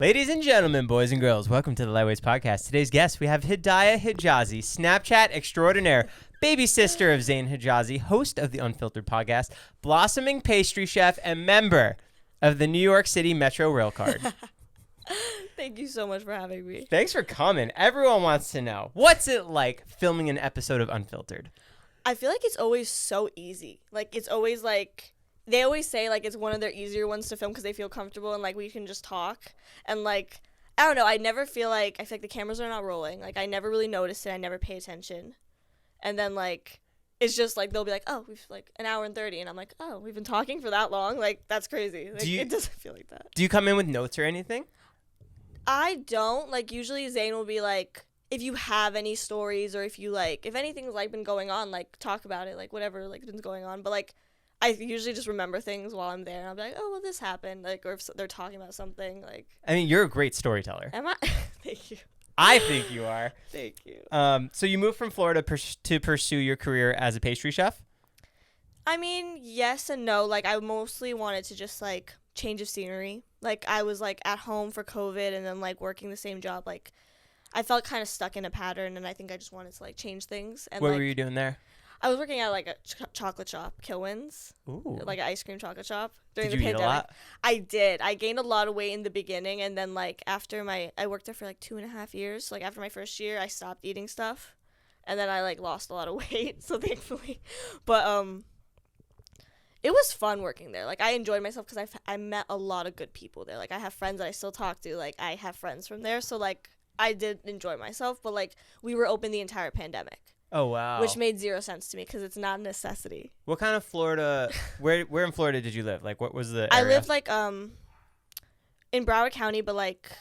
Ladies and gentlemen, boys and girls, welcome to the Lightweights Podcast. Today's guest, we have Hidaya Hijazi, Snapchat extraordinaire, baby sister of Zane Hijazi, host of the Unfiltered podcast, blossoming pastry chef, and member of the New York City Metro Rail Card. Thank you so much for having me. Thanks for coming. Everyone wants to know, what's it like filming an episode of Unfiltered? I feel like it's always so easy. Like, it's always like... They always say, like, it's one of their easier ones to film because they feel comfortable and, like, we can just talk. And, like, I don't know. I never feel like the cameras are not rolling. Like, I never really notice it. I never pay attention. And then, like, it's just, like, they'll be like, oh, we've, like, an hour and 30. And I'm like, oh, we've been talking for that long? Like, that's crazy. Like, it doesn't feel like that. Do you come in with notes or anything? I don't. Like, usually Zane will be like, if you have any stories or if you, like, if anything's, like, been going on, like, talk about it. Like, whatever, like, been going on. But, like, I usually just remember things while I'm there. And I'll be like, oh, well, this happened. Like, or if they're talking about something, like. I mean, you're a great storyteller. Am I? Thank you. I think you are. Thank you. So you moved from Florida to pursue your career as a pastry chef? I mean, yes and no. Like, I mostly wanted to just, like, change of scenery. Like, I was, like, at home for COVID and then, like, working the same job. Like, I felt kind of stuck in a pattern, and I think I just wanted to, like, change things. And What like, were you doing there? I was working at, like, a chocolate shop, Kilwin's. Ooh. Like, an ice cream chocolate shop during Did the you pandemic. eat a lot? I did. I gained a lot of weight in the beginning, and then, like, after I worked there for, like, 2.5 years. Like, after my first year, I stopped eating stuff, and then I, like, lost a lot of weight, so thankfully. But, it was fun working there. Like, I enjoyed myself because I met a lot of good people there. Like, I have friends that I still talk to. Like, I have friends from there, so, like, I did enjoy myself, but, like, we were open the entire pandemic. Oh, wow. Which made zero sense to me because it's not a necessity. What kind of Florida, where in Florida did you live? Like, what was the area? I lived, like, in Broward County, but, like.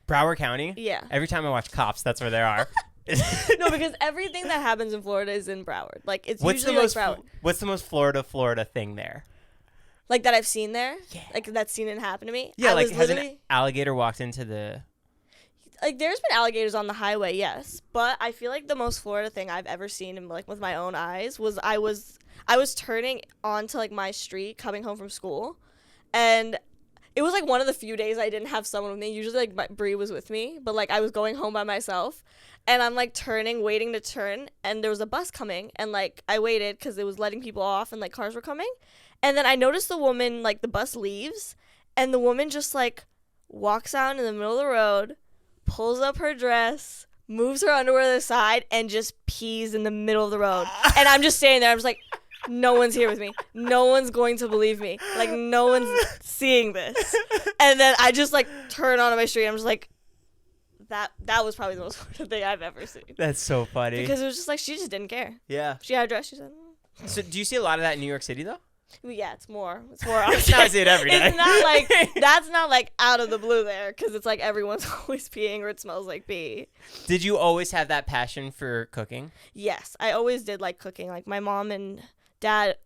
Broward County? Yeah. Every time I watch Cops, that's where they are. No, because everything that happens in Florida is in Broward. Like, it's usually, like, Broward. What's the most Florida thing there? Like, that I've seen there? Yeah. Like, that's seen it happen to me? Yeah, like, has an alligator walked into the... Like, there's been alligators on the highway, yes. But I feel like the most Florida thing I've ever seen, in, like, with my own eyes, was I was turning onto, like, my street coming home from school. And it was, like, one of the few days I didn't have someone with me. Usually, like, Bree was with me. But, like, I was going home by myself. And I'm, like, waiting to turn. And there was a bus coming. And, like, I waited because it was letting people off and, like, cars were coming. And then I noticed the woman, like, the bus leaves. And the woman just, like, walks out in the middle of the road, pulls up her dress, moves her underwear to the side, and just pees in the middle of the road. And I'm just standing there. I'm just like, no one's here with me. No one's going to believe me. Like, no one's seeing this. And then I just, like, turn onto my street. I'm just like, that was probably the most important thing I've ever seen. That's so funny. Because it was just like, she just didn't care. Yeah. She had a dress. She said, So do you see a lot of that in New York City, though? yeah, it's more. I see it every day. It's not like, that's not like out of the blue there, because it's like everyone's always peeing or it smells like pee. Did you always have that passion for cooking? Yes, I always did like cooking. Like, my mom and dad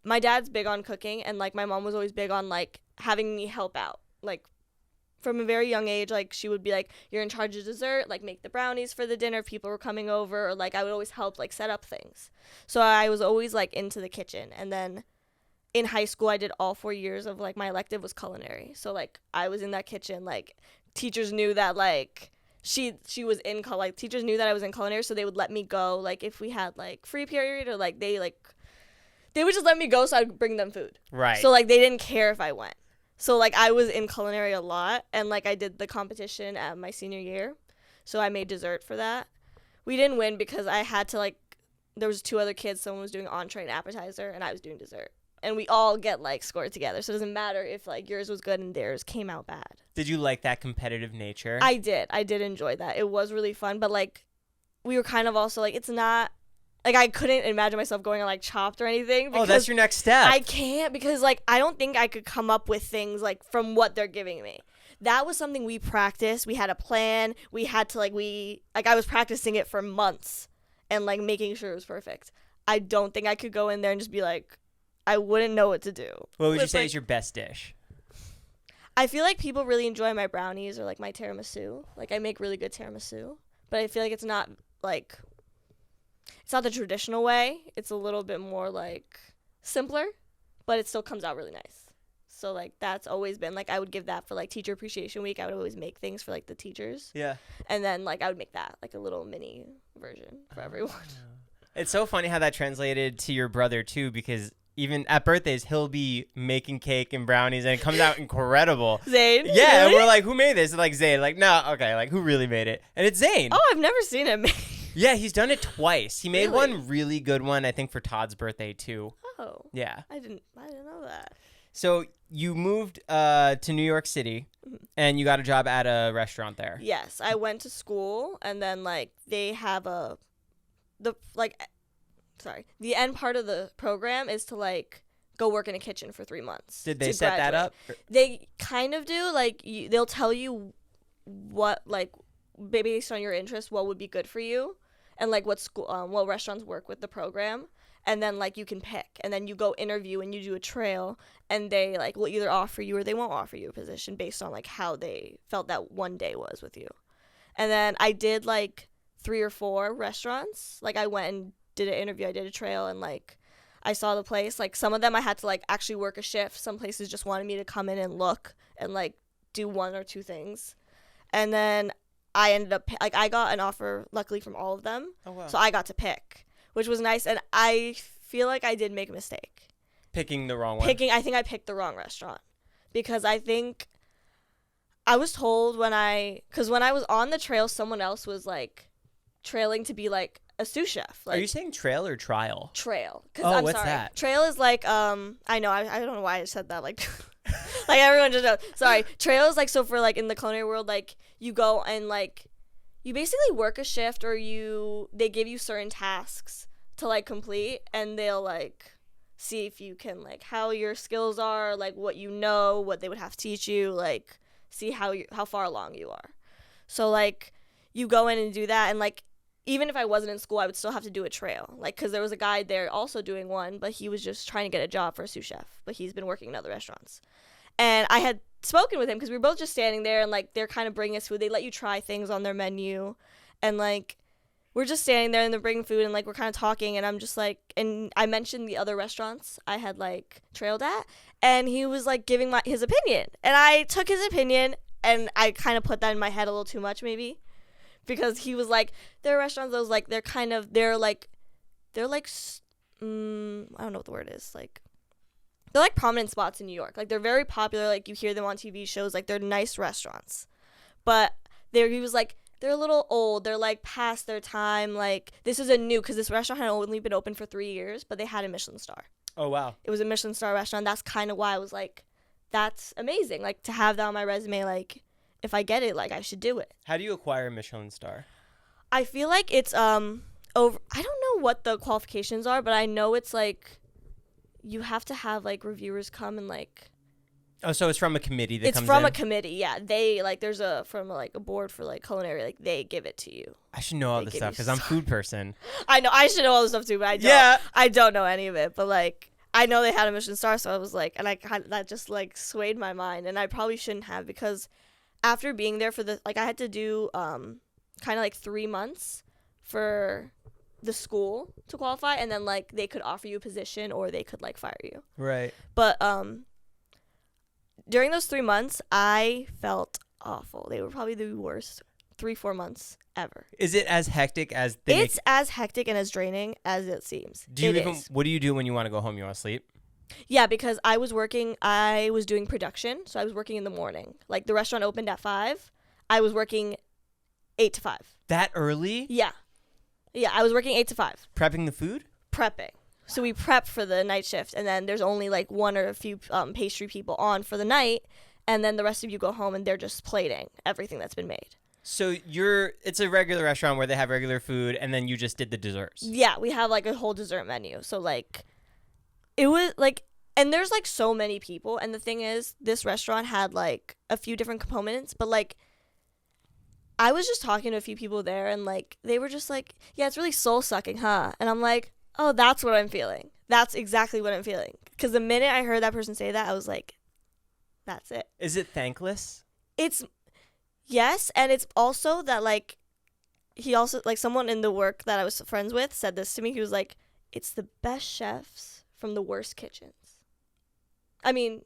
my dad's big on cooking, and like my mom was always big on like having me help out. Like, from a very young age, like, she would be like, you're in charge of dessert, like, make the brownies for the dinner if people were coming over, or like I would always help like set up things. So I was always like into the kitchen. And then in high school, I did all 4 years of, like, my elective was culinary. So, like, I was in that kitchen. Like, teachers knew that, like, she was in, like, teachers knew that I was in culinary, so they would let me go, like, if we had, like, free period, or, like, they would just let me go so I'd bring them food. Right. So, like, they didn't care if I went. So, like, I was in culinary a lot, and, like, I did the competition at my senior year. So I made dessert for that. We didn't win because I had to, like, there was 2 other kids. Someone was doing entree and appetizer, and I was doing dessert. And we all get, like, scored together. So it doesn't matter if, like, yours was good and theirs came out bad. Did you like that competitive nature? I did. I did enjoy that. It was really fun. But, like, we were kind of also, like, it's not, like, I couldn't imagine myself going on, like, Chopped or anything. Oh, that's your next step. I can't because, like, I don't think I could come up with things, like, from what they're giving me. That was something we practiced. We had a plan. We had to, like, I was practicing it for months and, like, making sure it was perfect. I don't think I could go in there and just be like, I wouldn't know what to do. What would you say is your best dish? I feel like people really enjoy my brownies or, like, my tiramisu. Like, I make really good tiramisu. But I feel like it's not, like, it's not the traditional way. It's a little bit more, like, simpler. But it still comes out really nice. So like that's always been like I would give that for like teacher appreciation week. I would always make things for like the teachers. Yeah. And then like I would make that like a little mini version for everyone. It's so funny how that translated to your brother too, because even at birthdays he'll be making cake and brownies and it comes out incredible. Zayn? Yeah, Really? and we're like, who made this? And like Zayn, like, no, okay, like who really made it? And it's Zayn. Oh, I've never seen it made. Yeah, he's done it twice. He made Really? one really good one, I think, for Todd's birthday too. Oh. Yeah. I didn't know that. So you moved to New York City and you got a job at a restaurant there. Yes, I went to school and then like they have the end part of the program is to like go work in a kitchen for 3 months. Did they to set that graduate. up? They kind of do. Like they'll tell you what like based on your interest what would be good for you, and like what school what restaurants work with the program, and then like you can pick, and then you go interview and you do a trail, and they like will either offer you or they won't offer you a position based on like how they felt that one day was with you. And then I did like 3 or 4 restaurants. Like I went and did an interview, I did a trail, and like I saw the place. Like some of them I had to like actually work a shift. Some places just wanted me to come in and look and like do 1 or 2 things. And then I ended up like I got an offer luckily from all of them. Oh wow. So I got to pick, which was nice, and I feel like I did make a mistake. Picking the wrong one. I think I picked the wrong restaurant because I think I was told when I was on the trail, someone else was like trailing to be like a sous chef. Like, are you saying trail or trial? trail? Oh, I'm what's sorry. that? Trail is like I know I don't know why I said that like like everyone just knows. Sorry, trail is like so for like in the culinary world like you go and like you basically work a shift or they give you certain tasks to like complete, and they'll like see if you can like how your skills are, like what you know, what they would have to teach you, like see how far along you are. So like you go in and do that, and like even if I wasn't in school I would still have to do a trail, like because there was a guy there also doing one, but he was just trying to get a job for a sous chef, but he's been working in other restaurants. And I had spoken with him because we were both just standing there, and like they're kind of bringing us food. They let you try things on their menu, and like we're just standing there and they're bringing food, and like we're kind of talking, and I'm just like, and I mentioned the other restaurants I had like trailed at, and he was like giving his opinion, and I took his opinion and I kind of put that in my head a little too much maybe, because he was like, there are restaurants those like they're like I don't know what the word is, like they're like prominent spots in New York. Like they're very popular. Like you hear them on TV shows. Like they're nice restaurants. But he was like, they're a little old. They're like past their time. Like this is because this restaurant had only been open for 3 years, but they had a Michelin star. Oh, wow. It was a Michelin star restaurant. That's kind of why I was like, that's amazing. Like to have that on my resume. Like if I get it, like I should do it. How do you acquire a Michelin star? I feel like it's over. I don't know what the qualifications are, but I know it's like, you have to have like reviewers come and like. Oh, so it's from a committee that comes in? It's from a committee, yeah. They like there's a board for like culinary, like they give it to you. I should know all this stuff because I'm a food person. I know I should know all this stuff too, but I don't. Yeah. I don't know any of it, but like I know they had a Michelin star, so I was like, and that just like swayed my mind, and I probably shouldn't have, because after being there for I had to do kind of like 3 months for the school to qualify, and then like they could offer you a position or they could like fire you. Right. But during those 3 months I felt awful. They were probably the worst 3-4 months ever. Is it as hectic as it's as hectic and as draining as it seems. What do you do when you want to go home? You want to sleep? Yeah, because I was doing production, so I was working in the morning. Like the restaurant opened at 5. I was working 8 to 5. That early? Yeah, I was working 8 to 5. Prepping the food? Prepping. So we prep for the night shift, and then there's only like one or a few pastry people on for the night, and then the rest of you go home and they're just plating everything that's been made. So it's a regular restaurant where they have regular food, and then you just did the desserts. Yeah, we have like a whole dessert menu. So like it was like, and there's like so many people, and the thing is this restaurant had like a few different components, but like I was just talking to a few people there, and like they were just like, yeah, it's really soul sucking, huh? And I'm like, oh, that's what I'm feeling. That's exactly what I'm feeling. Because the minute I heard that person say that, I was like, that's it. Is it thankless? It's yes, and it's also that like he also like someone in the work that I was friends with said this to me. He was like, it's the best chefs from the worst kitchens. I mean,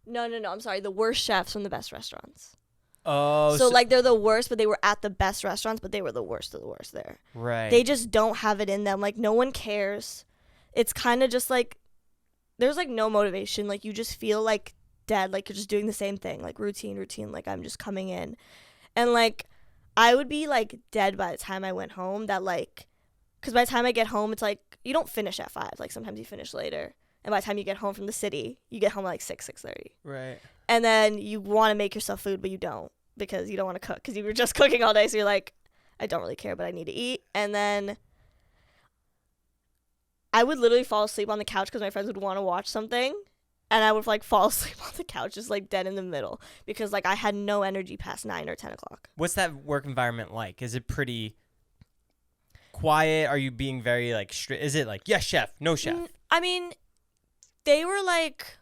No, I'm sorry. The worst chefs from the best restaurants. Oh, so like they're the worst, but they were at the best restaurants, but they were the worst of the worst there. Right. They just don't have it in them. Like no one cares. It's kind of just like there's like no motivation. Like you just feel like dead. Like you're just doing the same thing. Like routine. Like I'm just coming in, and like I would be like dead by the time I went home. That like, because by the time I get home, it's like you don't finish at 5. Like sometimes you finish later. And by the time you get home from the city, you get home at like 6:30. Right. And then you want to make yourself food, but you don't because you don't want to cook because you were just cooking all day. So you're like, I don't really care, but I need to eat. And then I would literally fall asleep on the couch because my friends would want to watch something. And I would like fall asleep on the couch just like dead in the middle because like I had no energy past 9 or 10 o'clock. What's that work environment like? Is it pretty quiet? Are you being very like strict? Is it like, yes, chef, no chef? I mean, they were like,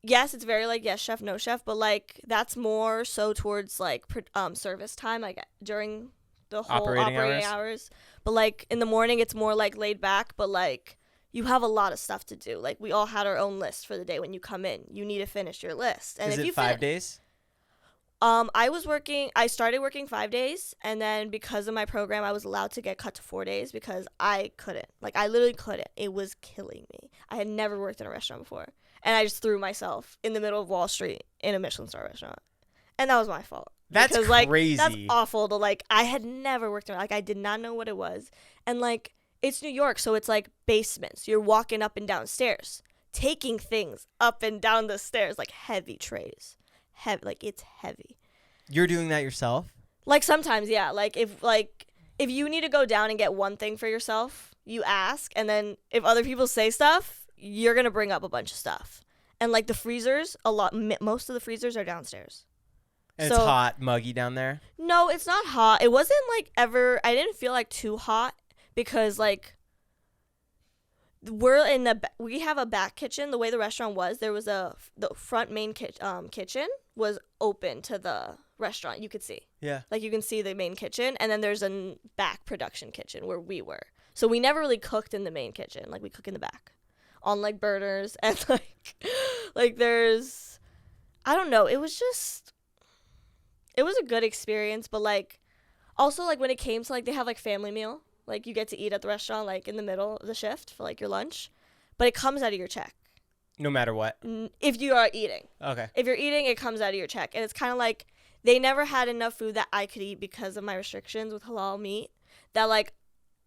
yes, it's very like, yes, chef, no chef, but like that's more so towards like service time, like during the whole operating hours. But like in the morning, it's more like laid back, but like you have a lot of stuff to do. Like we all had our own list for the day. When you come in, you need to finish your list. And is if it you 5 days? I started working 5 days, and then because of my program, I was allowed to get cut to 4 days because I couldn't. Like I literally couldn't. It was killing me. I had never worked in a restaurant before. And I just threw myself in the middle of Wall Street in a Michelin star restaurant. And that was my fault. That's because, crazy. Like, that's awful to, like, I had never worked in, like, I did not know what it was. And, like, it's New York, so it's, like, basements. You're walking up and down stairs, taking things up and down the stairs, like, heavy trays. Like, it's heavy. You're doing that yourself? Like, sometimes, yeah. Like, if you need to go down and get one thing for yourself, you ask. And then if other people say stuff, you're going to bring up a bunch of stuff. And, like, the freezers, most of the freezers are downstairs. And it's hot, muggy down there? No, it's not hot. It wasn't, like, I didn't feel, like, too hot because, like, we have a back kitchen. The way the restaurant was, there was the front main kitchen was open to the restaurant. You could see. Yeah. Like, you can see the main kitchen, and then there's a back production kitchen where we were. So we never really cooked in the main kitchen. Like, we cook in the back on, like, burners and, like there's, I don't know. It was a good experience, but, like, also, like, when it came to, like, they have, like, family meal. Like, you get to eat at the restaurant, like, in the middle of the shift for, like, your lunch. But it comes out of your check. No matter what? If you are eating. Okay. If you're eating, it comes out of your check. And it's kind of like they never had enough food that I could eat because of my restrictions with halal meat. That, like,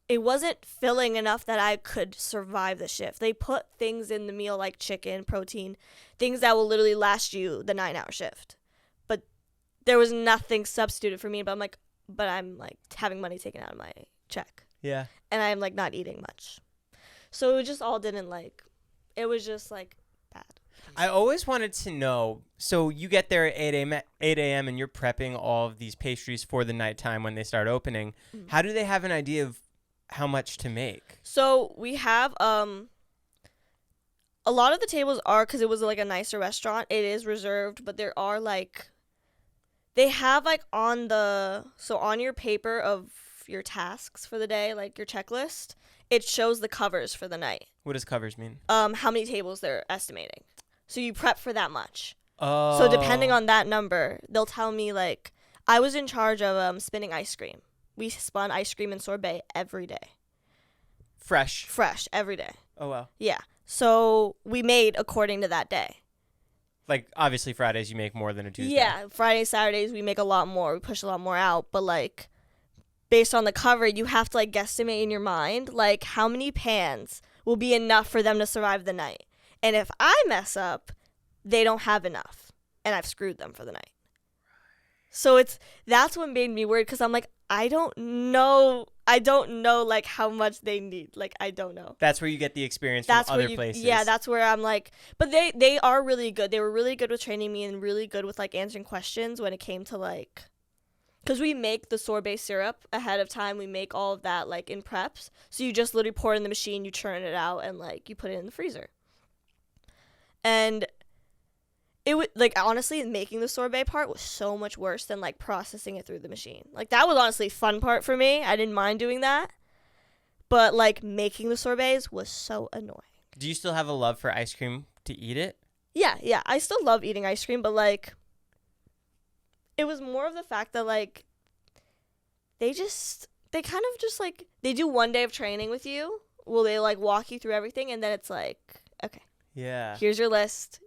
it wasn't filling enough that I could survive the shift. They put things in the meal like chicken, protein, things that will literally last you the 9-hour shift. But there was nothing substituted for me. But I'm like having money taken out of my check. Yeah. And I'm like not eating much. So it just all didn't like, it was just like bad. I always wanted to know, so you get there at 8 a.m. and you're prepping all of these pastries for the nighttime when they start opening. Mm-hmm. How do they have an idea of how much to make? So we have a lot of the tables are, because it was like a nicer restaurant, it is reserved, but there are like, they have like on your paper of your tasks for the day, like your checklist, it shows the covers for the night. What does covers mean? How many tables they're estimating. So you prep for that much. Oh. So depending on that number, they'll tell me, like, I was in charge of spinning ice cream. We spun ice cream and sorbet every day. Fresh every day. Oh, wow. Yeah. So we made according to that day. Like, obviously Fridays you make more than a Tuesday. Yeah. Fridays, Saturdays we make a lot more. We push a lot more out. But, like, based on the cover, you have to, like, guesstimate in your mind, like, how many pans will be enough for them to survive the night. And if I mess up, they don't have enough. And I've screwed them for the night. So that's what made me worried, because I'm like, I don't know, like, how much they need. Like, I don't know. That's where you get the experience from other places. Yeah, that's where I'm like, but they are really good. They were really good with training me and really good with, like, answering questions when it came to, like, because we make the sorbet syrup ahead of time. We make all of that, like, in preps. So you just literally pour it in the machine, you churn it out, and, like, you put it in the freezer. And it would, like, honestly, making the sorbet part was so much worse than, like, processing it through the machine. Like, that was honestly fun part for me. I didn't mind doing that. But, like, making the sorbets was so annoying. Do you still have a love for ice cream to eat it? Yeah. I still love eating ice cream, but like, it was more of the fact that like, they kind of just like, they do one day of training with you. Will they like walk you through everything, and then it's like, okay, Yeah. here's your list.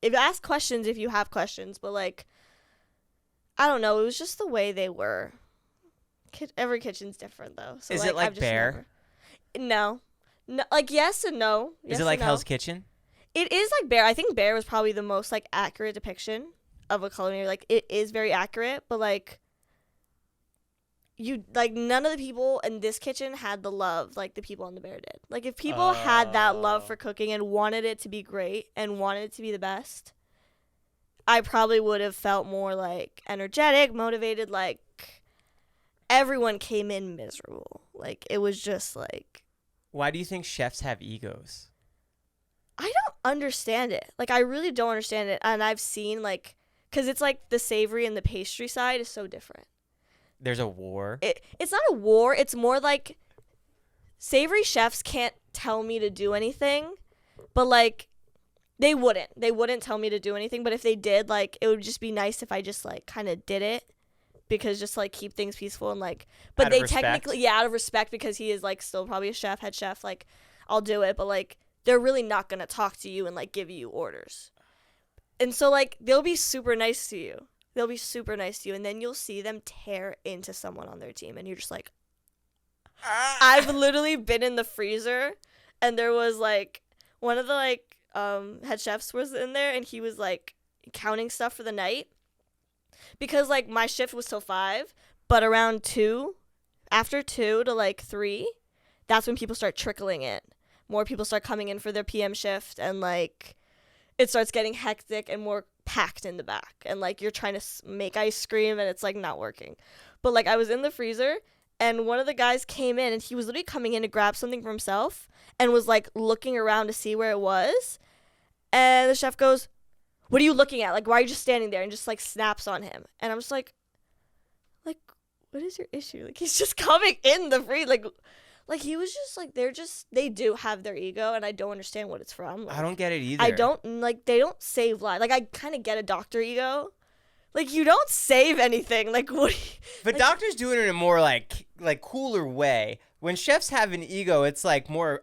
If you ask questions, if you have questions, but like, I don't know. It was just the way they were. Every kitchen's different though. So Is like, it like I've just Bear? No, like yes and no. Is it like Hell's Kitchen? It is like Bear. I think Bear was probably the most like accurate depiction of a culinary. Like it is very accurate, but like none of the people in this kitchen had the love like the people on the Bear did. Like if people had that love for cooking and wanted it to be great and wanted it to be the best, I probably would have felt more like energetic, motivated. Like everyone came in miserable. Like it was just like. Why do you think chefs have egos? I don't understand it. Like, I really don't understand it. And I've seen, like, because it's like the savory and the pastry side is so different. There's a war. It's not a war. It's more like savory chefs can't tell me to do anything. But, like, they wouldn't tell me to do anything. But if they did, like, it would just be nice if I just, like, kind of did it. Because just, like, keep things peaceful and, like. But they technically, out of respect, because he is, like, still probably a chef, head chef. Like, I'll do it. But, like. They're really not going to talk to you and, like, give you orders. And so, like, they'll be super nice to you. And then you'll see them tear into someone on their team. And you're just like, I've literally been in the freezer. And there was, like, one of the, like, head chefs was in there. And he was, like, counting stuff for the night. Because, like, my shift was till 5. But around 2, after 2 to, like, 3, that's when people start trickling in. More people start coming in for their PM shift, and, like, it starts getting hectic and more packed in the back. And, like, you're trying to make ice cream, and it's, like, not working. But, like, I was in the freezer, and one of the guys came in, and he was literally coming in to grab something for himself and was, like, looking around to see where it was. And the chef goes, "What are you looking at? Like, why are you just standing there?" And just, like, snaps on him. And I'm just like, what is your issue? Like, he's just coming in the freezer, Like, he was just, like, they do have their ego, and I don't understand what it's from. Like, I don't get it either. I don't, like, they don't save lives. Like, I kind of get a doctor ego. Like, you don't save anything. Like, what? But like, doctors do it in a more, like cooler way. When chefs have an ego, it's, like, more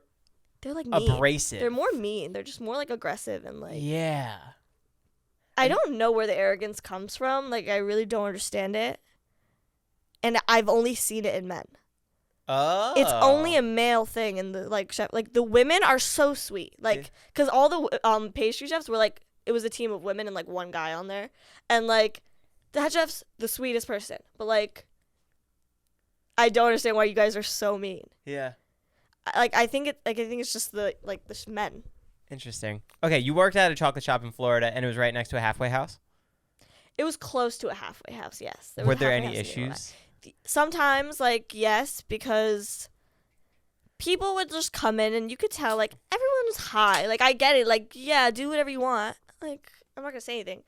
they're, like, mean. abrasive. They're more mean. They're just more, like, aggressive and, like. Yeah. I don't know where the arrogance comes from. Like, I really don't understand it. And I've only seen it in men. Oh. It's only a male thing, and the like chef, like the women are so sweet, like because all the pastry chefs were like it was a team of women and like one guy on there, and like the head chef's the sweetest person, but like I don't understand why you guys are so mean. Yeah. I think it's just the men. Interesting. Okay, you worked at a chocolate shop in Florida, and it was right next to a halfway house. It was close to a halfway house. Yes. Were there any issues? Sometimes, like, yes, because people would just come in and you could tell, like, everyone was high. Like, I get it. Like, yeah, do whatever you want. Like, I'm not going to say anything.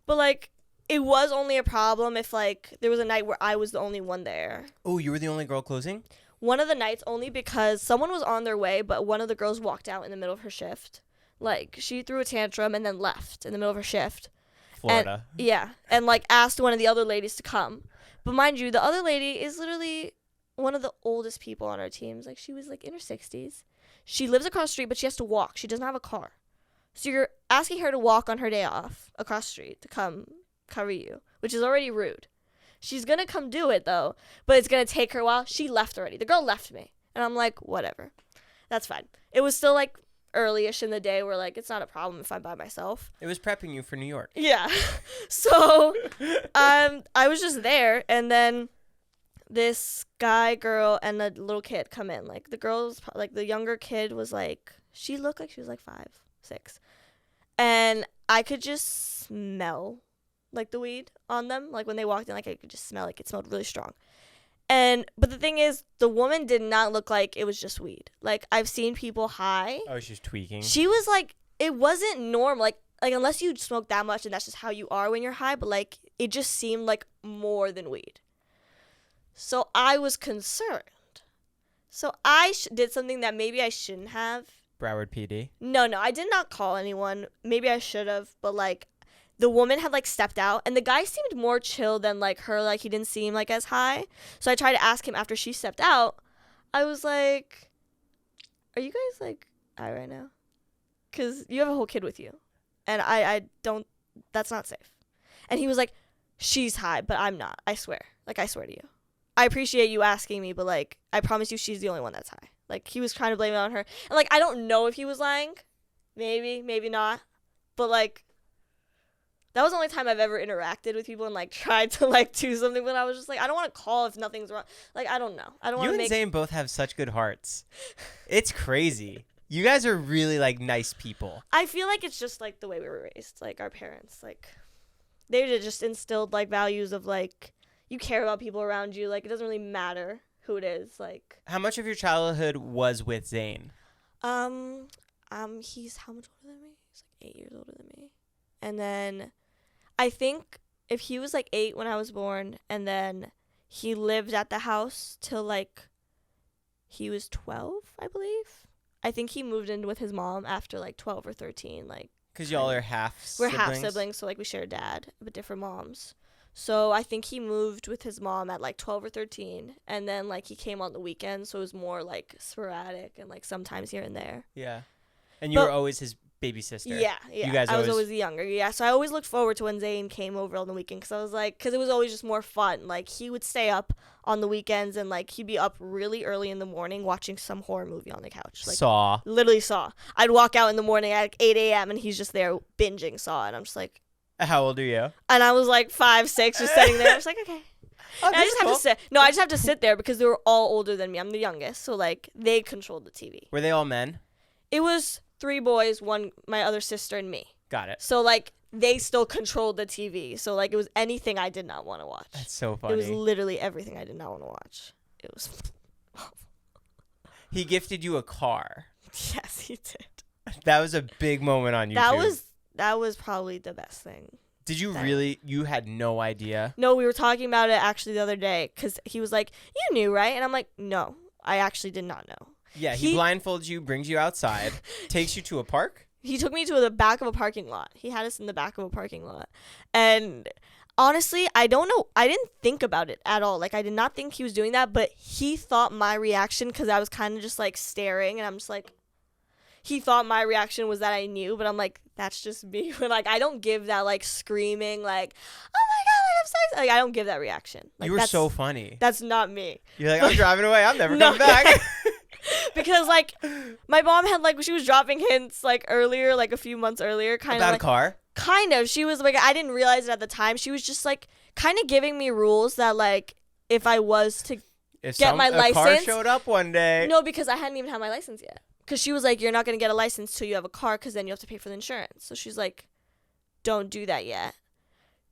But, like, it was only a problem if, like, there was a night where I was the only one there. Oh, you were the only girl closing? One of the nights only because someone was on their way, but one of the girls walked out in the middle of her shift. Like, she threw a tantrum and then left in the middle of her shift. Florida. And, like, asked one of the other ladies to come. But mind you, the other lady is literally one of the oldest people on our teams. Like, she was, like, in her 60s. She lives across the street, but she has to walk. She doesn't have a car. So you're asking her to walk on her day off across the street to come cover you, which is already rude. She's going to come do it, though, but it's going to take her a while. She left already. The girl left me. And I'm like, whatever. That's fine. It was still, like, early-ish in the day where, like, it's not a problem if I'm by myself. It was prepping you for New York. Yeah. So, I was just there, and then this guy, girl, and a little kid come in. Like, the girl's, like, the younger kid was, like, she looked like she was, like, 5, 6. And I could just smell, like, the weed on them. Like, when they walked in, like, I could just smell, like, it smelled really strong. But the thing is, the woman did not look like it was just weed. Like, I've seen people high. Oh, she's tweaking. She was, like, it wasn't normal. Like, unless you smoke that much and that's just how you are when you're high. But, like, it just seemed like more than weed. So I was concerned. So I did something that maybe I shouldn't have. Broward PD? No, I did not call anyone. Maybe I should have, but like the woman had like stepped out and the guy seemed more chill than like her. Like he didn't seem like as high. So I tried to ask him after she stepped out. I was like, are you guys like high right now? Because you have a whole kid with you. And I don't, that's not safe. And he was like, she's high, but I'm not. I swear. Like, I swear to you. I appreciate you asking me, but like, I promise you she's the only one that's high. Like, he was trying to blame it on her. And like, I don't know if he was lying. Maybe not. But like, that was the only time I've ever interacted with people and like tried to like do something, but I was just like, I don't want to call if nothing's wrong. Like, I don't know. I don't want to make. You and Zayn both have such good hearts. It's crazy. You guys are really like nice people. I feel like it's just like the way we were raised. Like our parents, like they just instilled like values of like you care about people around you. Like it doesn't really matter who it is. Like how much of your childhood was with Zayn? He's how much older than me? He's like 8 years older than me. And then I think if he was like 8 when I was born, and then he lived at the house till like he was 12, I believe. I think he moved in with his mom after like 12 or 13. Like, because y'all are half siblings? We're half siblings, so like we share a dad, but different moms. So I think he moved with his mom at like 12 or 13, and then like he came on the weekends, so it was more like sporadic and like sometimes here and there. Yeah. And you were always his baby sister. Yeah. You guys I was always the younger. Yeah, so I always looked forward to when Zayn came over on the weekend because it was always just more fun. Like he would stay up on the weekends and like he'd be up really early in the morning watching some horror movie on the couch. Like, Saw. Literally Saw. I'd walk out in the morning at like 8 a.m. and he's just there binging Saw, and I'm just like. How old are you? And I was like 5, 6, just sitting there. I was like, okay. Oh, I just have to sit. No, I just have to sit there because they were all older than me. I'm the youngest, so like they controlled the TV. Were they all men? It was 3 boys, my other sister, and me. Got it. So like they still controlled the TV. So like it was anything I did not want to watch. That's so funny. It was literally everything I did not want to watch. It was. He gifted you a car. Yes, he did. That was a big moment on YouTube. That was probably the best thing. Did you really? You had no idea? No, we were talking about it actually the other day because he was like, "You knew, right?" And I'm like, "No, I actually did not know." Yeah, he blindfolds you, brings you outside, takes you to a park. He took me to the back of a parking lot. He had us in the back of a parking lot. And honestly, I don't know. I didn't think about it at all. Like, I did not think he was doing that, but he thought my reaction, because I was kind of just, like, staring, and I'm just like, he thought my reaction was that I knew, but I'm like, that's just me. But, like, I don't give that, like, screaming, like, oh, my God, like, I'm so excited. Like, I don't give that reaction. Like, you were so funny. That's not me. You're like, I'm driving away. I'm never coming back. Because, like, my mom had, like, she was dropping hints, like, earlier, like, a few months earlier. Kind of about like, a car? Kind of. She was, like, I didn't realize it at the time. She was just, like, kind of giving me rules that, like, if I was to get my license. Car showed up one day. No, because I hadn't even had my license yet. Because she was like, you're not going to get a license till you have a car because then you have to pay for the insurance. So she's like, don't do that yet.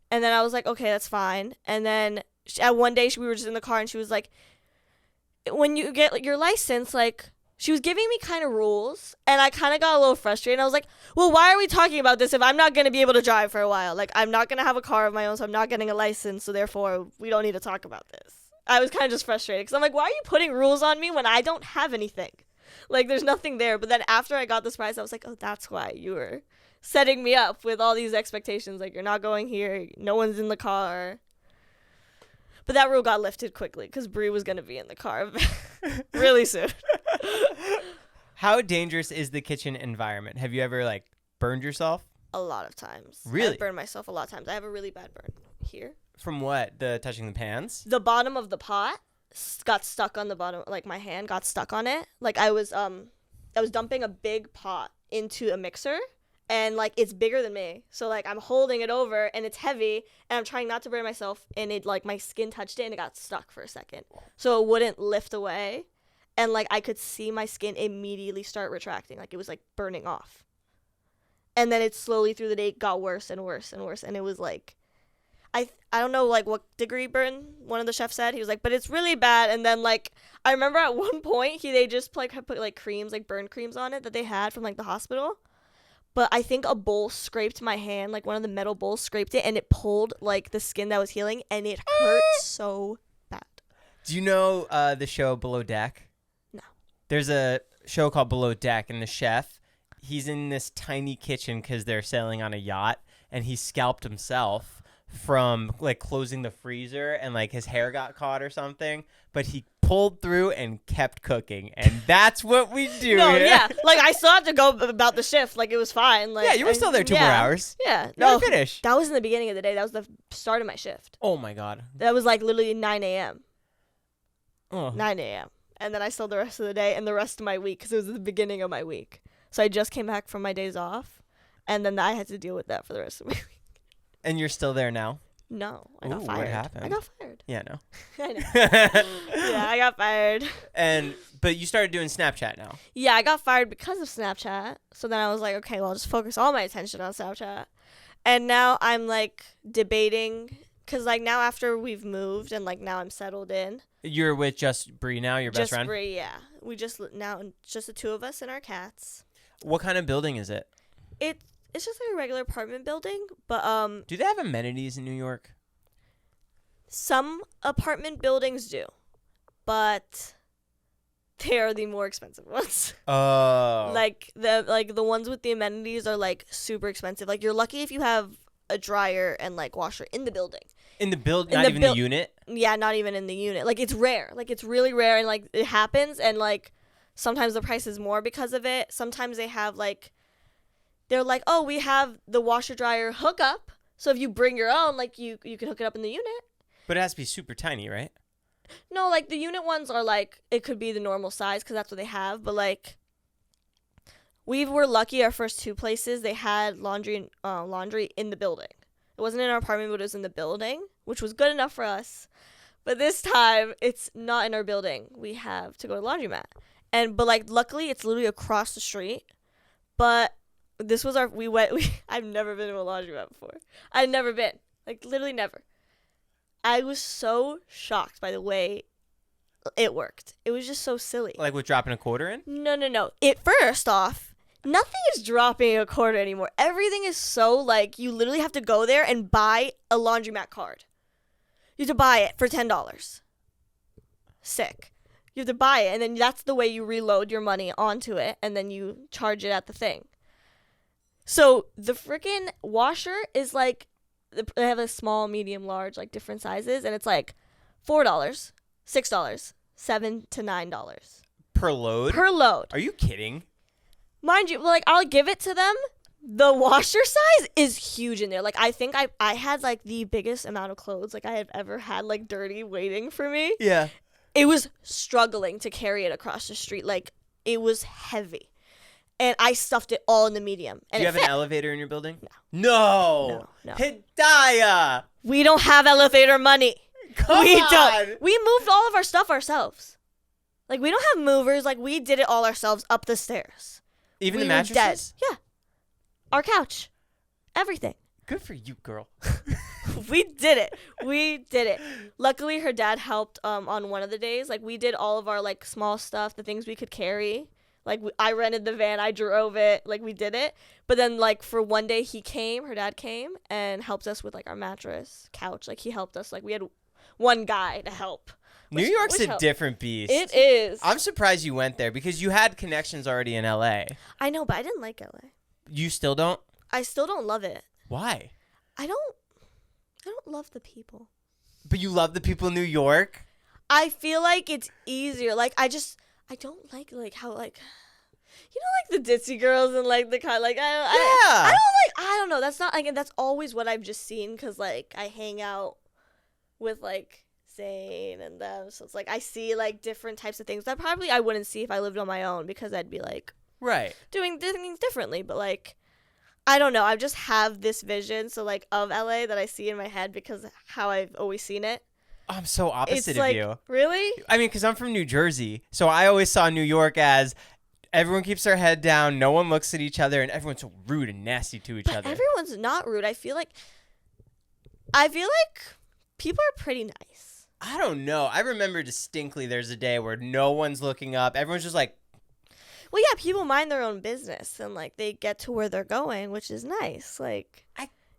And then I was like, okay, that's fine. And then at one day we were just in the car and she was like, when you get like, your license, like, she was giving me kind of rules. And I kind of got a little frustrated. And I was like, well, why are we talking about this if I'm not going to be able to drive for a while? Like, I'm not going to have a car of my own, so I'm not getting a license. So therefore, we don't need to talk about this. I was kind of just frustrated because I'm like, why are you putting rules on me when I don't have anything? Like, there's nothing there. But then after I got this prize, I was like, oh, that's why you were setting me up with all these expectations. Like, you're not going here. No one's in the car. But that rule got lifted quickly because Bree was going to be in the car really soon. How dangerous is the kitchen environment? Have you ever, like, burned yourself? A lot of times. Really? I've burned myself a lot of times. I have a really bad burn here. From what? The touching the pans? The bottom of the pot got stuck on the bottom. Like, my hand got stuck on it. Like, I was dumping a big pot into a mixer. And, like, it's bigger than me. So, like, I'm holding it over, and it's heavy, and I'm trying not to burn myself, and it, like, my skin touched it, and it got stuck for a second. So it wouldn't lift away. And, like, I could see my skin immediately start retracting. Like, it was, like, burning off. And then it slowly through the day got worse and worse and worse. And it was, like, I don't know, like, what degree burn one of the chefs said. He was like, but it's really bad. And then, like, I remember at one point, they just, like, put, like, creams, like, burn creams on it that they had from, like, the hospital. But I think a bowl scraped my hand, like one of the metal bowls scraped it, and it pulled, like, the skin that was healing, and it hurt so bad. Do you know the show Below Deck? No. There's a show called Below Deck, and the chef, he's in this tiny kitchen because they're sailing on a yacht, and he scalped himself from like closing the freezer, and like his hair got caught or something, but he pulled through and kept cooking, and that's what we do No, here. yeah. Like, I still had to go about the shift. Like, it was fine. Like, Yeah, you were still there 2 more hours. Yeah. No, No, finish. that was in the beginning of the day. That was the start of my shift. Oh my god. That was like literally 9 a.m. Oh. 9 a.m. And then I still the rest of the day and the rest of my week because it was the beginning of my week. So I just came back from my days off, and then I had to deal with that for the rest of my week. And you're still there now? No, I Ooh, got fired. what happened? I got fired. Yeah, no. I know. Yeah, I got fired. But you started doing Snapchat now. Yeah, I got fired because of Snapchat. So then I was like, okay, well, I'll just focus all my attention on Snapchat. And now I'm like debating, because like now after we've moved and like now I'm settled in. You're with just Bree now, your best Just friend? Bree, yeah. We just now just the two of us and our cats. What kind of building is it? It's just like a regular apartment building, but Do they have amenities in New York? some apartment buildings do, but they are the more expensive ones. Oh. Like the ones with the amenities are like super expensive. Like, you're lucky if you have a dryer and like washer in the building. In the building, in not the even the unit? Yeah, not even in the unit. Like, it's rare. Like, it's really rare, and like it happens, and like sometimes the price is more because of it. Sometimes they have like, they're like, oh, we have the washer dryer hookup, so if you bring your own, like you can hook it up in the unit. But it has to be super tiny, right? No, like the unit ones are like, it could be the normal size because that's what they have. But like, we were lucky. Our first two places, they had laundry in the building. It wasn't in our apartment, but it was in the building, which was good enough for us. But this time, it's not in our building. We have to go to the laundromat, but like luckily, it's literally across the street. But this was I've never been to a laundromat before. I've never been, like literally never. I was so shocked by the way it worked. It was just so silly. Like with dropping a quarter in? No. First off, nothing is dropping a quarter anymore. Everything is so like, you literally have to go there and buy a laundromat card. You have to buy it for $10. Sick. You have to buy it, and then that's the way you reload your money onto it, and then you charge it at the thing. So the freaking washer is like, they have a small, medium, large, like different sizes, and it's like $4, $6, $7 to $9 Per load? per load. Are you kidding? Mind you, like, I'll give it to them. The washer size is huge in there. Like, I think I had like the biggest amount of clothes like I have ever had, like dirty, waiting for me. Yeah. It was struggling to carry it across the street. Like, it was heavy. And I stuffed it all in the medium. And Do you it have fit. an elevator in your building? No. No. Hidaya! We don't have elevator money. Come we on! don't. We moved all of our stuff ourselves. Like, we don't have movers. Like, we did it all ourselves up the stairs. Even We the were mattresses? dead. Yeah. Our couch. Everything. Good for you, girl. We did it. Luckily, her dad helped on one of the days. Like, we did all of our, like, small stuff, the things we could carry. Like, I rented the van. I drove it. Like, we did it. But then, like, for one day, her dad came and helped us with, like, our mattress, couch. Like, he helped us. Like, we had one guy to help. New York's a helped. different beast. It is. I'm surprised you went there because you had connections already in LA. I know, but I didn't like LA. You still don't? I still don't love it. Why? I don't love the people. But you love the people in New York? I feel like it's easier. Like, I don't like how, like, you know, like the ditzy girls and like the kind, like, I don't know. That's not, like, that's always what I've just seen because, like, I hang out with, like, Zayn and them. So it's like I see, like, different types of things that probably I wouldn't see if I lived on my own because I'd be, like, right, doing things differently. But, like, I don't know. I just have this vision, so, like, of LA that I see in my head because how I've always seen it. I'm so opposite It's of like, you. really? I mean, because I'm from New Jersey, so I always saw New York as everyone keeps their head down, no one looks at each other, and everyone's so rude and nasty to each But other. everyone's not rude. I feel like people are pretty nice. I don't know. I remember distinctly there's a day where no one's looking up. Everyone's just like, Well, yeah, people mind their own business and, like, they get to where they're going, which is nice. Like,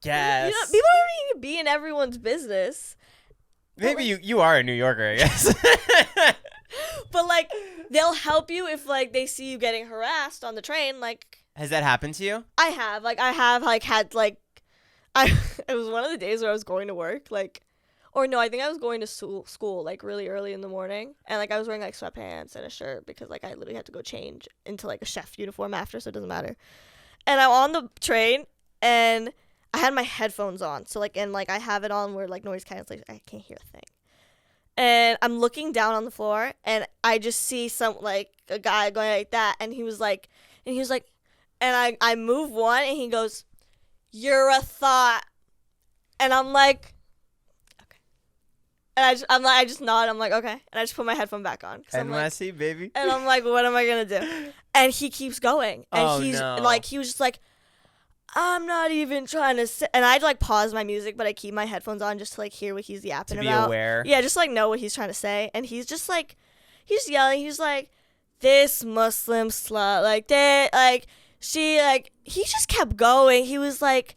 yes. you know, people don't need to be in everyone's business. Maybe you are a New Yorker, I guess. But like they'll help you if like they see you getting harassed on the train. Like, has that happened to you? I have had like I it was one of the days where I was going to work, like, or no, I think I was going to school like really early in the morning, and like I was wearing like sweatpants and a shirt because like I literally had to go change into like a chef uniform after, so it doesn't matter. And I'm on the train and I had my headphones on, so like, and like I have it on where like noise cancellation, I can't hear a thing. And I'm looking down on the floor and I just see some like a guy going like that, and he was like, and I move one and he goes, "You're a thought," and I'm like, okay, and I just nod. I'm like, okay, and I just put my headphone back on. NYC, like, baby. And I'm like, what am I gonna do? And he keeps going, and like, he was just like, I'm not even trying to say, and I'd like pause my music, but I keep my headphones on just to like hear what he's yapping about. To be aware. Yeah, just like know what he's trying to say, and he's just like, he's yelling. He's like, this Muslim slut, like that, like. She, like, he just kept going. He was like,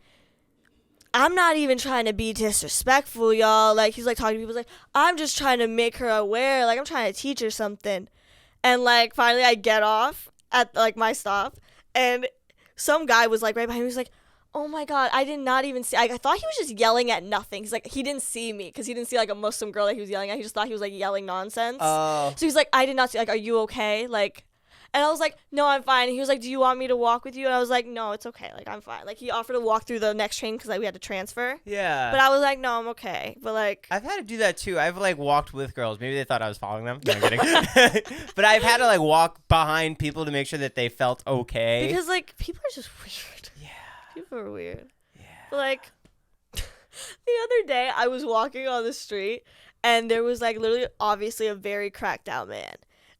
I'm not even trying to be disrespectful, y'all. Like, he's, like, talking to people. He's like, I'm just trying to make her aware. Like, I'm trying to teach her something. And, like, finally I get off at, like, my stop. And some guy was, like, right behind me. He was like, oh, my God, I did not even see. I thought he was just yelling at nothing. He's like, he didn't see me because he didn't see, like, a Muslim girl that he was yelling at. He just thought he was, like, yelling nonsense. So he's like, I did not see. Like, are you okay? Like. And I was like, no, I'm fine. And he was like, do you want me to walk with you? And I was like, no, it's okay. Like, I'm fine. Like, he offered to walk through the next train because like, we had to transfer. Yeah. But I was like, no, I'm okay. But, like. I've had to do that, too. I've, like, walked with girls. Maybe they thought I was following them. No, I'm kidding. But I've had to, like, walk behind people to make sure that they felt okay. Because, like, people are just weird. Yeah. People are weird. Yeah. But, like, the other day, I was walking on the street, and there was, like, literally, obviously, a very cracked out man.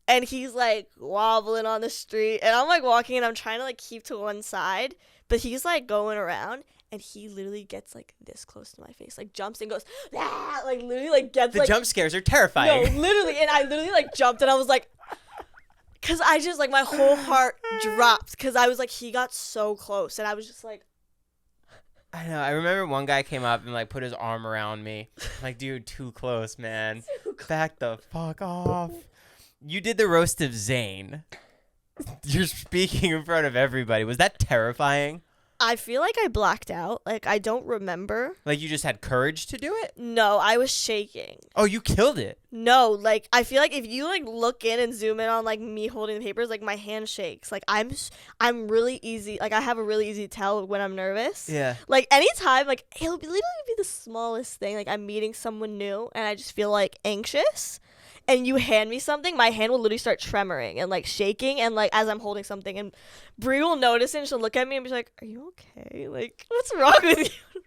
And he's, like, wobbling on the street. And I'm, like, walking, and I'm trying to, like, keep to one side. But he's, like, going around. And he literally gets, like, this close to my face. Like, jumps and goes, ah! Like, literally, like, gets, the like... jump scares are terrifying. No, literally. And I literally, like, jumped. And I was, like... Because I just, like, my whole heart dropped. Because I was, like, he got so close. And I was just, like... I know. I remember one guy came up and, like, put his arm around me. I'm like, dude, too close, man. Back the fuck off. You did the roast of Zayn. You're speaking in front of everybody. Was that terrifying? I feel like I blacked out. Like, I don't remember. Like, you just had courage to do it? No, I was shaking. Oh, you killed it. No, like, I feel like if you, like, look in and zoom in on, like, me holding the papers, like, my hand shakes. Like, I'm really easy. Like, I have a really easy tell when I'm nervous. Yeah. Like, anytime, like, it'll literally be the smallest thing. Like, I'm meeting someone new, and I just feel, like, anxious. And you hand me something, my hand will literally start tremoring and, like, shaking, and, like, as I'm holding something, and Brie will notice it, and she'll look at me and be like, are you okay? Like, what's wrong with you?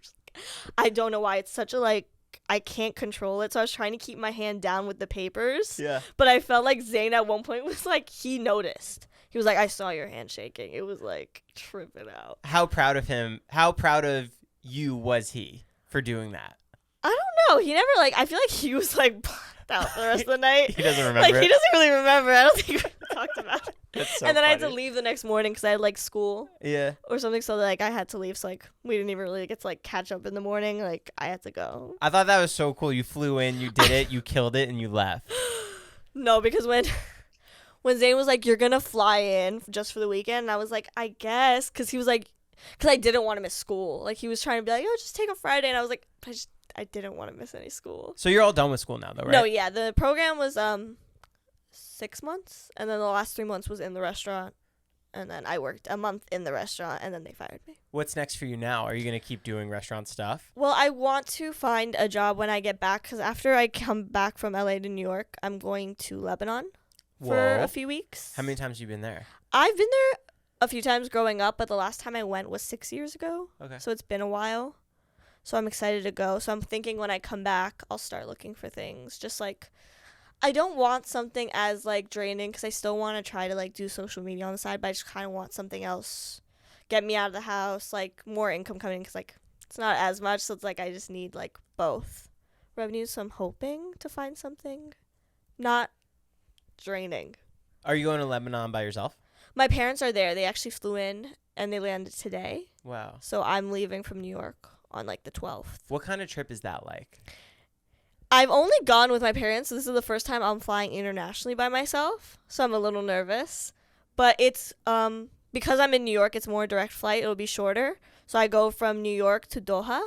I don't know why. It's such a, like, I can't control it, so I was trying to keep my hand down with the papers. Yeah. But I felt like Zayn at one point was, like, he noticed. He was like, I saw your hand shaking. It was, like, tripping out. How proud of him, how proud of you was he for doing that? I don't know. He never, like, I feel like he was, like... out the rest of the night. He doesn't remember. Like, he doesn't really remember. I don't think we talked about it. That's so and then funny. I had to leave the next morning because I had, like, school. Yeah. Or something, so, like, I had to leave. So, like, we didn't even really get to, like, catch up in the morning. Like, I had to go. I thought that was so cool. You flew in, you did it, you killed it, and you left. No, because when Zayn was like, you're going to fly in just for the weekend, and I was like, I guess. Because he was like, because I didn't want to miss school. Like, he was trying to be like, oh, just take a Friday. And I was like, I didn't want to miss any school. So you're all done with school now, though, right? No, yeah. The program was 6 months, and then the last 3 months was in the restaurant, and then I worked a month in the restaurant, and then they fired me. What's next for you now? Are you going to keep doing restaurant stuff? Well, I want to find a job when I get back, because after I come back from LA to New York, I'm going to Lebanon for a few weeks. How many times have you been there? I've been there a few times growing up, but the last time I went was 6 years ago. Okay. So it's been a while. So I'm excited to go. So I'm thinking when I come back, I'll start looking for things. Just, like, I don't want something as, like, draining, because I still want to try to, like, do social media on the side, but I just kind of want something else. Get me out of the house, like, more income coming, because, like, it's not as much. So it's, like, I just need, like, both revenues. So I'm hoping to find something not draining. Are you going to Lebanon by yourself? My parents are there. They actually flew in, and they landed today. Wow. So I'm leaving from New York on, like, the 12th. What kind of trip is that like? I've only gone with my parents, so this is the first time I'm flying internationally by myself, so I'm a little nervous. But it's because I'm in New York, it's more direct flight. It'll be shorter. So I go from New York to Doha,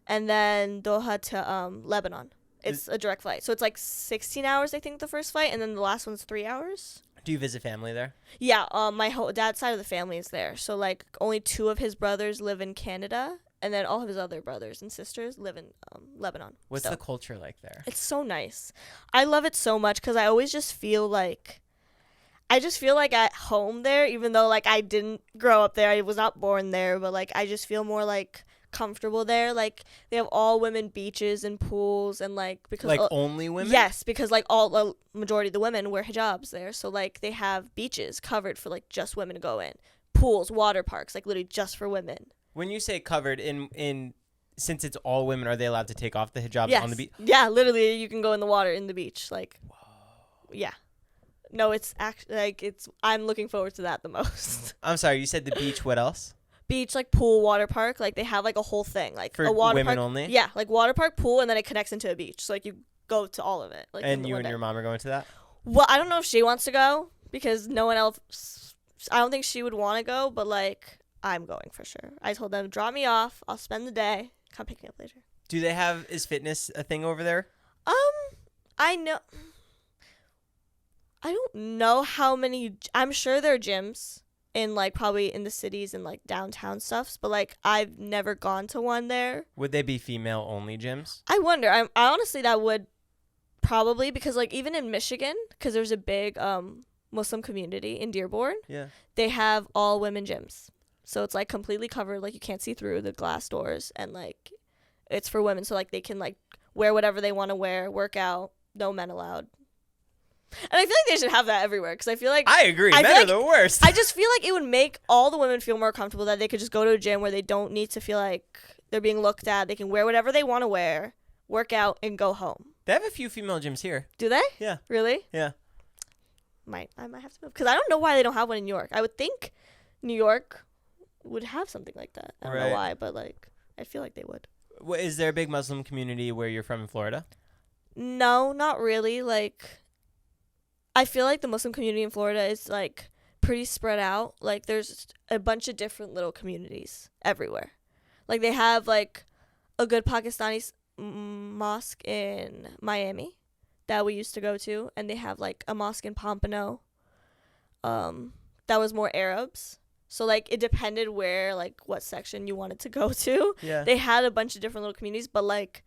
and then Doha to Lebanon. It's a direct flight. So it's like 16 hours, I think, the first flight, and then the last one's 3 hours. Do you visit family there? Yeah, my whole dad's side of the family is there. So like only 2 of his brothers live in Canada, and then all of his other brothers and sisters live in Lebanon. What's the culture like there? It's so nice. I love it so much because I always just feel like at home there, even though like I didn't grow up there. I was not born there, but like I just feel more like comfortable there. Like they have all women beaches and pools, and like because like only women. Yes, because like all majority of the women wear hijabs there, so like they have beaches covered for like just women to go in, pools, water parks, like literally just for women. When you say covered, in since it's all women, are they allowed to take off the hijabs on the beach? Yeah, literally you can go in the water in the beach. Like, whoa. Yeah. No, it's actually like I'm looking forward to that the most. I'm sorry, you said the beach. What else? Beach, like pool, water park. Like they have like a whole thing, like for a water women park only. Yeah, like water park, pool, and then it connects into a beach. So like you go to all of it. Like and you and your mom are going to that? Well, I don't know if she wants to go because no one else. I don't think she would want to go, but like I'm going for sure. I told them drop me off. I'll spend the day. Come pick me up later. Do they have is fitness a thing over there? I know. I don't know how many. I'm sure there are gyms in like probably in the cities and like downtown stuffs, but like I've never gone to one there. Would they be female only gyms? I wonder. I honestly that would probably, because like even in Michigan, because there's a big Muslim community in Dearborn. Yeah. They have all women gyms, so it's like completely covered. Like you can't see through the glass doors, and like it's for women, so like they can like wear whatever they want to wear, work out. No men allowed. And I feel like they should have that everywhere, because I feel like I agree. Men are the worst. I just feel like it would make all the women feel more comfortable that they could just go to a gym where they don't need to feel like they're being looked at. They can wear whatever they want to wear, work out, and go home. They have a few female gyms here. Do they? Yeah. Really? Yeah. I might have to move, because I don't know why they don't have one in New York. I would think New York would have something like that. I don't know why, but like I feel like they would. Is there a big Muslim community where you're from in Florida? No, not really. Like, I feel like the Muslim community in Florida is like pretty spread out. Like there's a bunch of different little communities everywhere. Like they have like a good Pakistani mosque in Miami that we used to go to, and they have like a mosque in Pompano that was more Arabs. So like it depended where, like what section you wanted to go to. Yeah. They had a bunch of different little communities, but like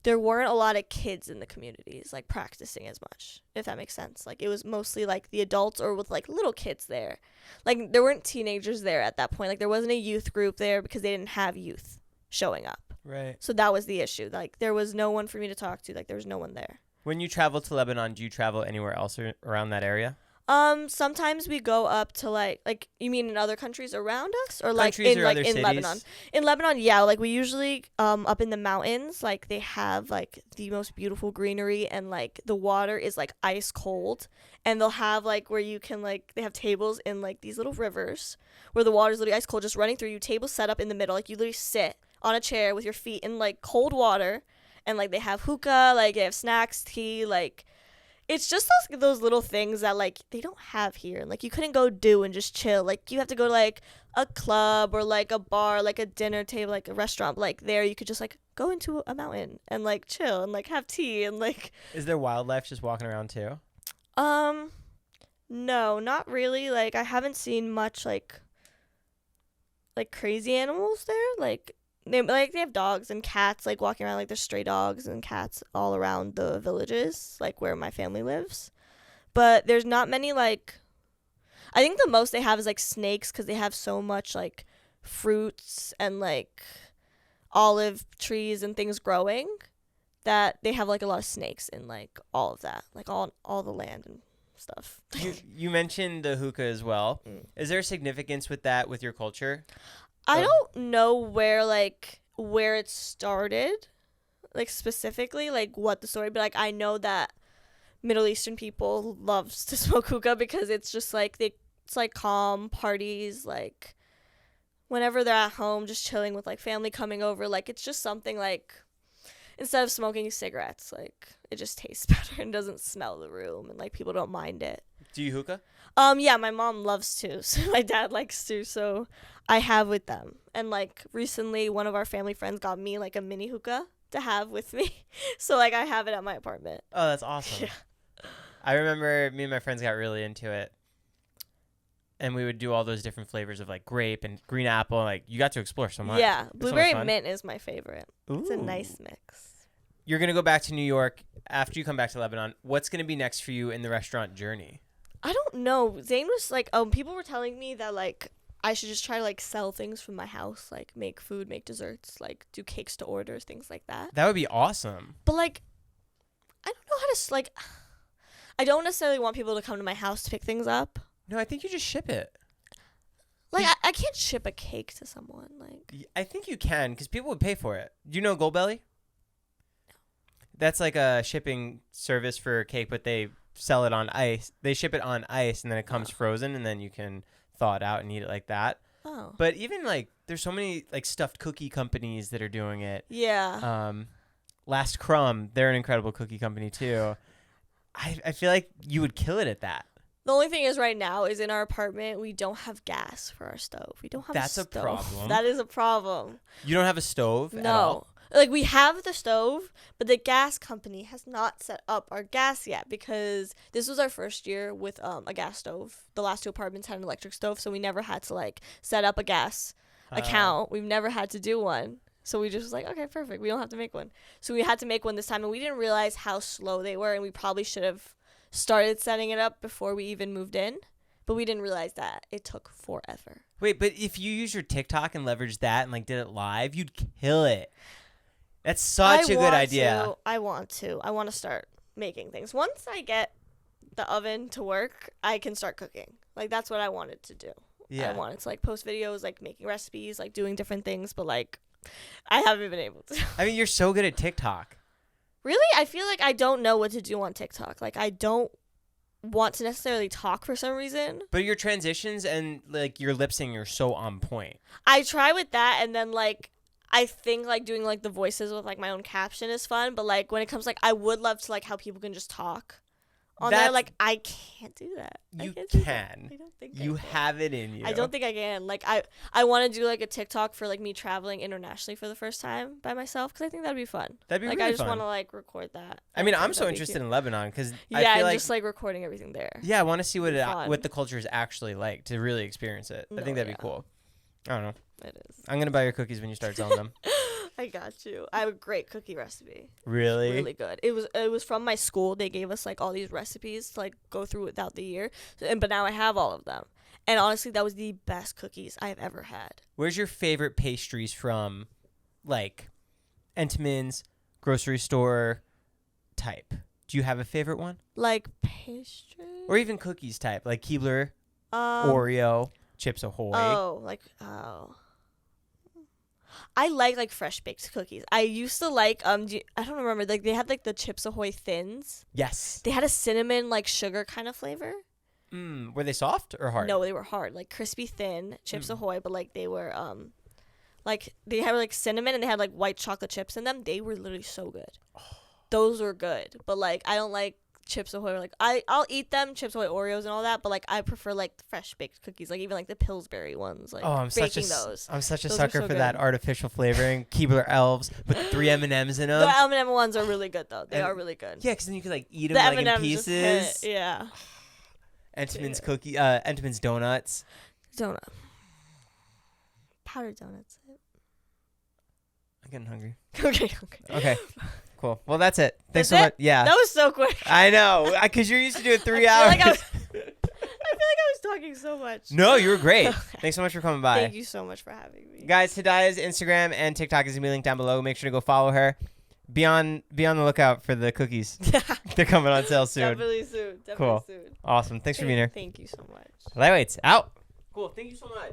there weren't a lot of kids in the communities like practicing as much, if that makes sense. Like it was mostly like the adults or with like little kids there. Like there weren't teenagers there at that point. Like there wasn't a youth group there because they didn't have youth showing up. Right. So that was the issue. Like there was no one for me to talk to. Like there was no one there. When you travel to Lebanon, do you travel anywhere else around that area? Sometimes we go up to like you mean in other countries around us, or like Countries in or like other in cities? Lebanon? In Lebanon, yeah, like we usually up in the mountains, like they have like the most beautiful greenery, and like the water is like ice cold, and they'll have like where you can like they have tables in like these little rivers where the water's literally ice cold, just running through you. Tables set up in the middle, like you literally sit on a chair with your feet in like cold water, and like they have hookah, like they have snacks, tea, like. It's just those little things that, like, they don't have here. Like, you couldn't go do and just chill. Like, you have to go to, like, a club or, like, a bar, like, a dinner table, like, a restaurant. Like, there you could just, like, go into a mountain and, like, chill and, like, have tea and, like... Is there wildlife just walking around, too? No, not really. Like, I haven't seen much, like, crazy animals there. Like... They have dogs and cats, like, walking around. Like, there's stray dogs and cats all around the villages, like, where my family lives. But there's not many, like... I think the most they have is, like, snakes, because they have so much, like, fruits and, like, olive trees and things growing that they have, like, a lot of snakes in, like, all of that. Like, all the land and stuff. You mentioned the hookah as well. Is there significance with that, with your culture? I don't know where it started, like specifically, like what the story, but like I know that Middle Eastern people loves to smoke hookah because it's just like it's like calm parties, like whenever they're at home just chilling with like family coming over, like it's just something like instead of smoking cigarettes, like it just tastes better and doesn't smell the room, and like people don't mind it. Do you hookah? Yeah, my mom loves to, so my dad likes to, so I have with them. And like recently, one of our family friends got me like a mini hookah to have with me, so like I have it at my apartment. Oh, that's awesome. Yeah. I remember me and my friends got really into it, and we would do all those different flavors of like grape and green apple. Like you got to explore so much. Yeah, It's so much blueberry fun. mint is my favorite. It's a Ooh. nice mix. You're gonna go back to New York after you come back to Lebanon. What's gonna be next for you in the restaurant journey? I don't know. Zane was like, people were telling me that like I should just try to like sell things from my house, like make food, make desserts, like do cakes to orders, things like that. That would be awesome. But like, I don't know how to like. I don't necessarily want people to come to my house to pick things up. No, I think you just ship it. Like I can't ship a cake to someone. Like I think you can because people would pay for it. Do you know Goldbelly? That's like a shipping service for cake, but they sell it on ice. They ship it on ice, and then it comes frozen, and then you can thaw it out and eat it like that. Oh. But even like, there's so many like stuffed cookie companies that are doing it. Yeah. Last Crumb, they're an incredible cookie company too. I feel like you would kill it at that. The only thing is right now is in our apartment we don't have gas for our stove. We don't have That's a a stove. problem. That is a problem. You don't have a stove at No. all? Like we have the stove, but the gas company has not set up our gas yet because this was our first year with a gas stove. The last two apartments had an electric stove, so we never had to like set up a gas account. We've never had to do one. So we just was like, okay, perfect. We don't have to make one. So we had to make one this time, and we didn't realize how slow they were, and we probably should have started setting it up before we even moved in. But we didn't realize that. It took forever. Wait, but if you use your TikTok and leverage that and like did it live, you'd kill it. That's such a good idea. I want to start making things. Once I get the oven to work, I can start cooking. Like that's what I wanted to do. Yeah. I wanted to like post videos, like making recipes, like doing different things, but like I haven't been able to. I mean, you're so good at TikTok. Really? I feel like I don't know what to do on TikTok. Like I don't want to necessarily talk for some reason. But your transitions and like your lip syncing are so on point. I try with that, and then like I think like doing like the voices with like my own caption is fun, but like when it comes like I would love to like how people can just talk on there. Like I can't do that. You I can't do that. can. I don't think You I can. have it in you. I don't think I can. Like I want to do like a TikTok for like me traveling internationally for the first time by myself because I think that'd be fun. That'd be like really I just fun. want to like record that. I mean, think I'm so that'd be interested cute. in Lebanon because Yeah, I feel and like just like recording everything there. yeah, I want to see what Fun. what the culture is actually like to really experience it. I No, think that'd yeah. be cool. I don't know. It is. I'm gonna buy your cookies when you start selling them. I got you. I have a great cookie recipe. Really? Really good. It was from my school. They gave us like all these recipes to like go through without the year. But now I have all of them. And honestly, that was the best cookies I have ever had. Where's your favorite pastries from, like, Entenmann's, grocery store type? Do you have a favorite one? Like pastry? Or even cookies type, like Keebler, Um, Oreo, Chips Ahoy. I like fresh baked cookies. I used to like I don't remember, like they had like the Chips Ahoy thins. Yes. They had a cinnamon like sugar kind of flavor. Were they soft or hard? No, they were hard, like crispy thin Chips Ahoy, but like they were like they had like cinnamon and they had like white chocolate chips in them. They were literally so good. Those were good, but like I don't like Chips Ahoy. Like I'll eat them, Chips Ahoy Oreos and all that, but like I prefer like fresh baked cookies, like even like the Pillsbury ones. Like I'm such a those. I'm such a Those are sucker so for that good. artificial flavoring. Keebler Elves with 3 M&Ms in them. The M&M ones are really good though. They And- are really good. Yeah, because then you could like eat The them like in M&Ms just hit. pieces. Yeah. Entenmann's Entenmann's donuts. Donut. Powdered donuts. I'm getting hungry. Okay. Okay, cool. Well, that's it. Thanks That's so it? much. Yeah, That was so quick. I know, because you're used to doing 3 I hours. feel like I feel like I was talking so much. No, you were great. Okay. Thanks so much for coming by. Thank you so much for having me. Guys, Hidaya's Instagram and TikTok is gonna be linked down below. Make sure to go follow her. Be on the lookout for the cookies. They're coming on sale soon. Definitely soon. Cool. Soon. Awesome. Thanks for being here. Thank you so much. Lightweights out. Cool. Thank you so much.